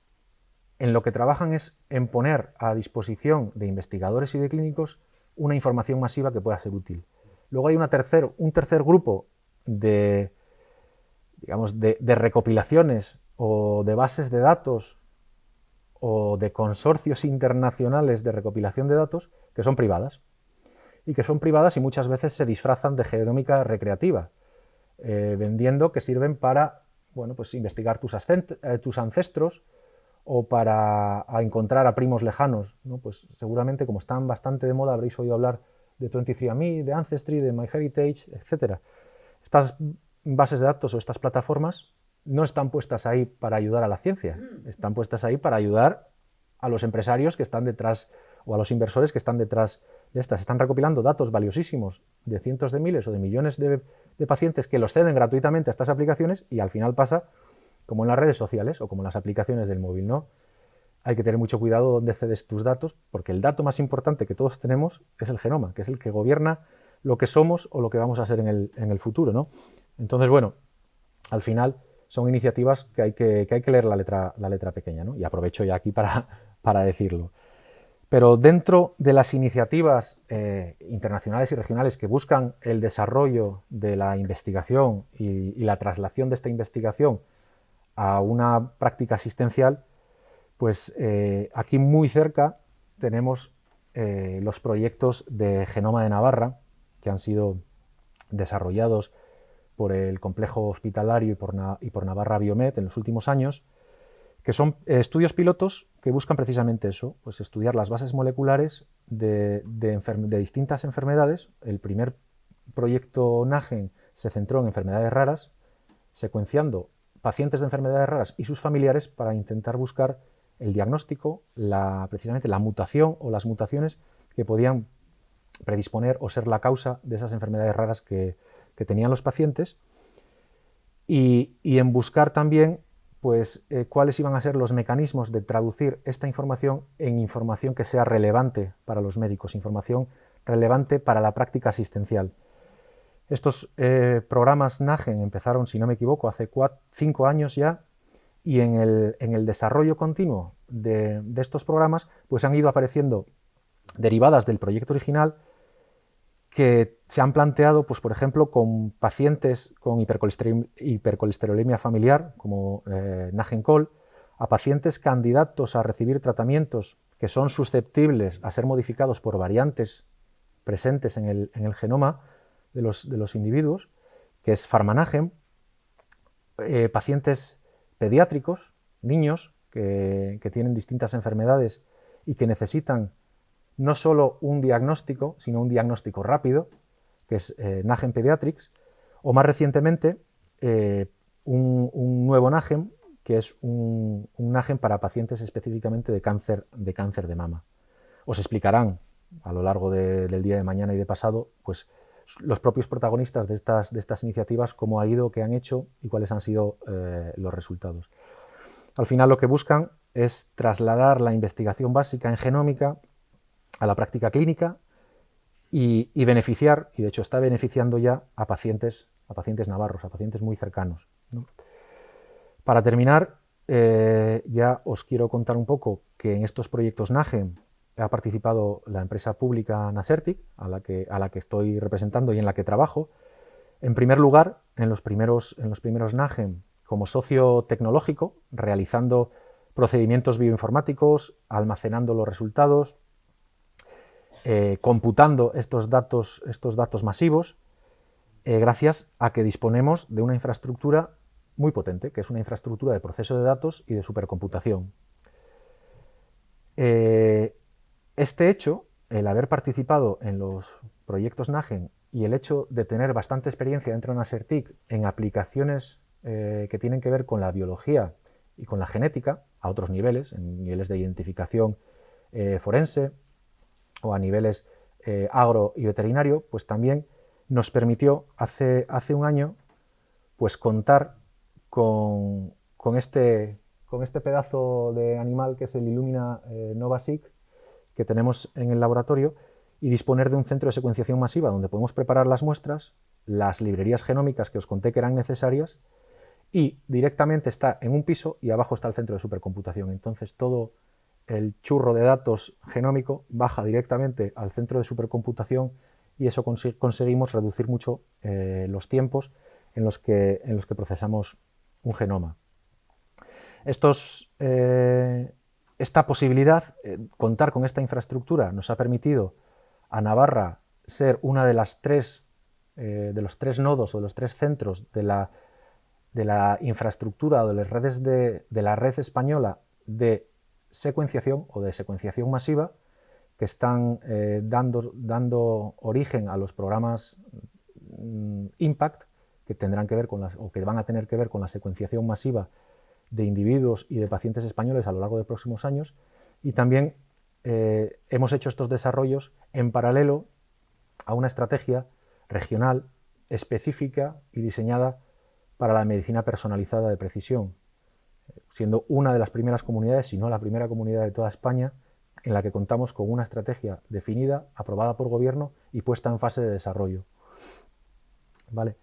en lo que trabajan es en poner a disposición de investigadores y de clínicos una información masiva que pueda ser útil. Luego hay un tercer grupo de recopilaciones o de bases de datos o de consorcios internacionales de recopilación de datos que son privadas. Y que son privadas y muchas veces se disfrazan de genómica recreativa, vendiendo que sirven para pues investigar tus ancestros o para encontrar a primos lejanos, ¿no? Pues seguramente, como están bastante de moda, habréis oído hablar de 23andMe, de Ancestry, de MyHeritage, etc. Estas bases de datos o estas plataformas no están puestas ahí para ayudar a la ciencia, están puestas ahí para ayudar a los empresarios que están detrás o a los inversores que están detrás de estas. Están recopilando datos valiosísimos de cientos de miles o de millones de pacientes que los ceden gratuitamente a estas aplicaciones y al final pasa como en las redes sociales o como en las aplicaciones del móvil, ¿no? hay que tener mucho cuidado dónde cedes tus datos, porque el dato más importante que todos tenemos es el genoma, que es el que gobierna lo que somos o lo que vamos a ser en el futuro, ¿no? Entonces, bueno, al final son iniciativas que hay que leer la letra pequeña, ¿no? Y aprovecho ya aquí para decirlo. Pero dentro de las iniciativas internacionales y regionales que buscan el desarrollo de la investigación y la traslación de esta investigación a una práctica asistencial, pues aquí muy cerca tenemos los proyectos de Genoma de Navarra, que han sido desarrollados por el Complejo Hospitalario y por Navarra Biomed en los últimos años, que son estudios pilotos que buscan precisamente eso, pues estudiar las bases moleculares de distintas enfermedades. El primer proyecto NAGEN se centró en enfermedades raras, secuenciando pacientes de enfermedades raras y sus familiares para intentar buscar el diagnóstico, precisamente la mutación o las mutaciones que podían predisponer o ser la causa de esas enfermedades raras que tenían los pacientes, y en buscar también pues, cuáles iban a ser los mecanismos de traducir esta información en información que sea relevante para los médicos, información relevante para la práctica asistencial. Estos programas NAGEN empezaron, si no me equivoco, hace 5 años ya, y en el desarrollo continuo de estos programas pues han ido apareciendo derivadas del proyecto original que se han planteado, pues, por ejemplo, con pacientes con hipercolesterolemia familiar, como NAGEN-COL, a pacientes candidatos a recibir tratamientos que son susceptibles a ser modificados por variantes presentes en el genoma de los individuos, que es Pharma-NAGEN, pacientes pediátricos, niños que tienen distintas enfermedades y que necesitan no solo un diagnóstico, sino un diagnóstico rápido, que es NAGEN Pediatrics, o más recientemente un nuevo NAGEN, que es un NAGEN para pacientes específicamente de cáncer de mama. Os explicarán a lo largo del día de mañana y de pasado, pues los propios protagonistas de estas iniciativas, cómo ha ido, qué han hecho y cuáles han sido los resultados. Al final lo que buscan es trasladar la investigación básica en genómica a la práctica clínica y beneficiar, y de hecho está beneficiando ya a pacientes navarros, a pacientes muy cercanos, ¿no? Para terminar, ya os quiero contar un poco que en estos proyectos NAGEN ha participado la empresa pública Nasertic, a la que estoy representando y en la que trabajo. En primer lugar, en los primeros NAGEN, como socio tecnológico, realizando procedimientos bioinformáticos, almacenando los resultados, computando estos datos masivos, gracias a que disponemos de una infraestructura muy potente, que es una infraestructura de proceso de datos y de supercomputación. Este hecho, el haber participado en los proyectos NAGEN y el hecho de tener bastante experiencia dentro de Nasertic en aplicaciones que tienen que ver con la biología y con la genética, a otros niveles, en niveles de identificación forense o a niveles agro y veterinario, pues también nos permitió hace un año pues contar con este pedazo de animal que es el Illumina NovaSeq que tenemos en el laboratorio, y disponer de un centro de secuenciación masiva donde podemos preparar las muestras, las librerías genómicas que os conté que eran necesarias, y directamente está en un piso y abajo está el centro de supercomputación. Entonces todo el churro de datos genómico baja directamente al centro de supercomputación y eso conseguimos reducir mucho los tiempos en los que procesamos un genoma. Esta posibilidad, contar con esta infraestructura, nos ha permitido a Navarra ser una de los tres nodos o de los tres centros de la infraestructura o de las redes de la red española de secuenciación o de secuenciación masiva, que están dando origen a los programas IMPACT, que tendrán que ver o que van a tener que ver con la secuenciación masiva de individuos y de pacientes españoles a lo largo de próximos años, y también hemos hecho estos desarrollos en paralelo a una estrategia regional específica y diseñada para la medicina personalizada de precisión. siendo una de las primeras comunidades, si no la primera comunidad de toda España, en la que contamos con una estrategia definida, aprobada por gobierno y puesta en fase de desarrollo. ¿Vale?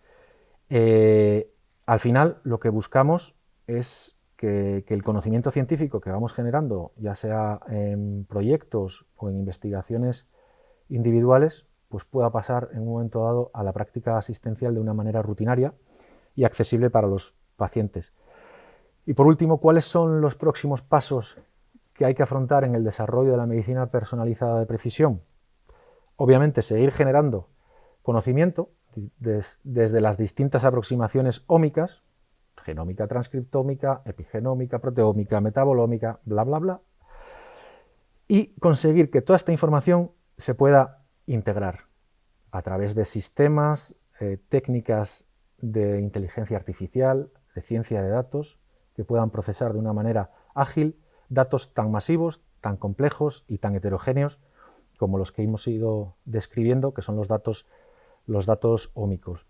Al final, lo que buscamos es que el conocimiento científico que vamos generando, ya sea en proyectos o en investigaciones individuales, pues pueda pasar en un momento dado a la práctica asistencial de una manera rutinaria y accesible para los pacientes. Y por último, ¿cuáles son los próximos pasos que hay que afrontar en el desarrollo de la medicina personalizada de precisión? Obviamente, seguir generando conocimiento desde las distintas aproximaciones ómicas, genómica, transcriptómica, epigenómica, proteómica, metabolómica, bla, bla, bla, y conseguir que toda esta información se pueda integrar a través de sistemas, técnicas de inteligencia artificial, de ciencia de datos, que puedan procesar de una manera ágil datos tan masivos, tan complejos y tan heterogéneos como los que hemos ido describiendo, que son los datos ómicos.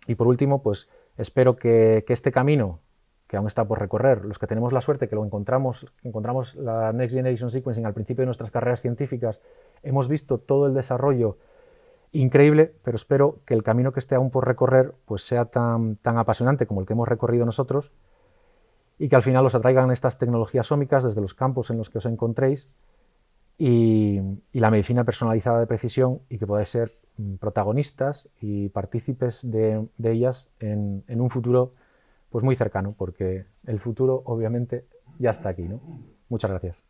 Y por último, pues espero que este camino, que aún está por recorrer, los que tenemos la suerte que lo encontramos la Next Generation Sequencing al principio de nuestras carreras científicas, hemos visto todo el desarrollo increíble, pero espero que el camino que esté aún por recorrer pues sea tan apasionante como el que hemos recorrido nosotros y que al final os atraigan estas tecnologías ómicas desde los campos en los que os encontréis y la medicina personalizada de precisión, y que podáis ser protagonistas y partícipes de ellas en un futuro pues muy cercano, porque el futuro obviamente ya está aquí, ¿no? Muchas gracias.